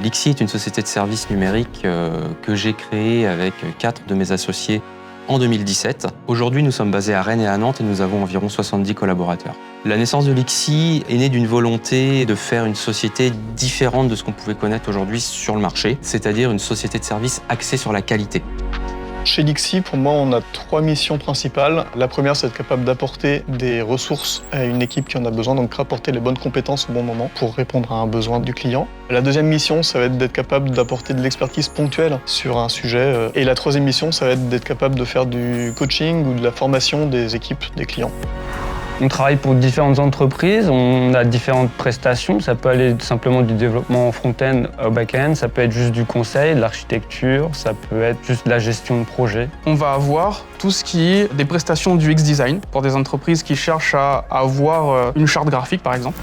Lixi est une société de services numériques que j'ai créée avec 4 de mes associés en 2017. Aujourd'hui, nous sommes basés à Rennes et à Nantes et nous avons environ 70 collaborateurs. La naissance de Lixi est née d'une volonté de faire une société différente de ce qu'on pouvait connaître aujourd'hui sur le marché, c'est-à-dire une société de services axée sur la qualité. Chez Lixi, pour moi, on a 3 missions principales. La première, c'est d'être capable d'apporter des ressources à une équipe qui en a besoin, donc rapporter les bonnes compétences au bon moment pour répondre à un besoin du client. La deuxième mission, ça va être d'être capable d'apporter de l'expertise ponctuelle sur un sujet. Et la troisième mission, ça va être d'être capable de faire du coaching ou de la formation des équipes des clients. On travaille pour différentes entreprises, on a différentes prestations. Ça peut aller simplement du développement front-end au back-end, ça peut être juste du conseil, de l'architecture, ça peut être juste de la gestion de projet. On va avoir tout ce qui est des prestations du X-Design pour des entreprises qui cherchent à avoir une charte graphique, par exemple.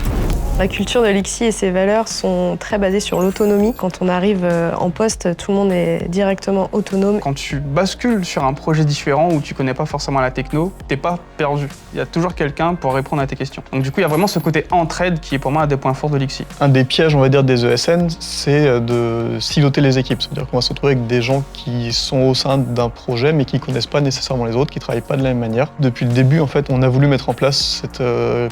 La culture de Lixi et ses valeurs sont très basées sur l'autonomie. Quand on arrive en poste, tout le monde est directement autonome. Quand tu bascules sur un projet différent où tu connais pas forcément la techno, t'es pas perdu. Il y a toujours quelqu'un pour répondre à tes questions. Donc du coup, il y a vraiment ce côté entraide qui est pour moi un des points forts de Lixi. Un des pièges, on va dire, des ESN, c'est de siloter les équipes. C'est-à-dire qu'on va se retrouver avec des gens qui sont au sein d'un projet mais qui connaissent pas nécessairement les autres, qui travaillent pas de la même manière. Depuis le début, en fait, on a voulu mettre en place cette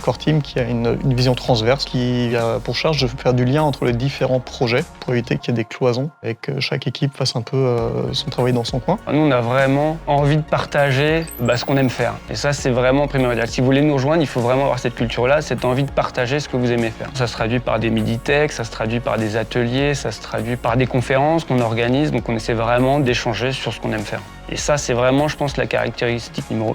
core team qui a une vision transverse, qui a pour charge de faire du lien entre les différents projets pour éviter qu'il y ait des cloisons et que chaque équipe fasse un peu son travail dans son coin. Nous, on a vraiment envie de partager ce qu'on aime faire. Et ça, c'est vraiment primordial. Si vous voulez nous rejoindre, il faut vraiment avoir cette culture-là, cette envie de partager ce que vous aimez faire. Ça se traduit par des midi-tech, ça se traduit par des ateliers, ça se traduit par des conférences qu'on organise. Donc on essaie vraiment d'échanger sur ce qu'on aime faire. Et ça, c'est vraiment, je pense, la caractéristique numéro 1.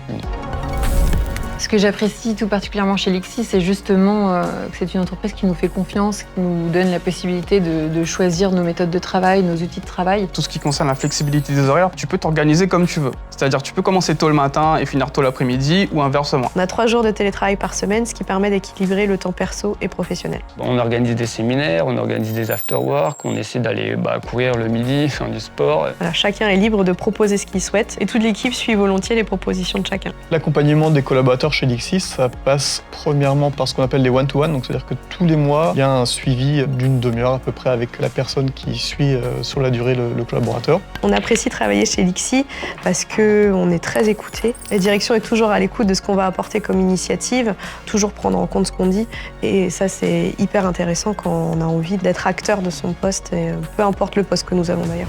Ce que j'apprécie tout particulièrement chez Lixi, c'est justement que c'est une entreprise qui nous fait confiance, qui nous donne la possibilité de choisir nos méthodes de travail, nos outils de travail. Tout ce qui concerne la flexibilité des horaires, tu peux t'organiser comme tu veux. C'est-à-dire tu peux commencer tôt le matin et finir tôt l'après-midi ou inversement. On a 3 jours de télétravail par semaine, ce qui permet d'équilibrer le temps perso et professionnel. On organise des séminaires, on organise des after-work, on essaie d'aller courir le midi, faire du sport. Voilà, chacun est libre de proposer ce qu'il souhaite et toute l'équipe suit volontiers les propositions de chacun. L'accompagnement des collaborateurs chez Lixi, ça passe premièrement par ce qu'on appelle les one-to-one, donc c'est-à-dire que tous les mois, il y a un suivi d'une demi-heure à peu près avec la personne qui suit sur la durée le collaborateur. On apprécie travailler chez Lixi parce qu'on est très écouté. La direction est toujours à l'écoute de ce qu'on va apporter comme initiative, toujours prendre en compte ce qu'on dit. Et ça, c'est hyper intéressant quand on a envie d'être acteur de son poste, et peu importe le poste que nous avons d'ailleurs.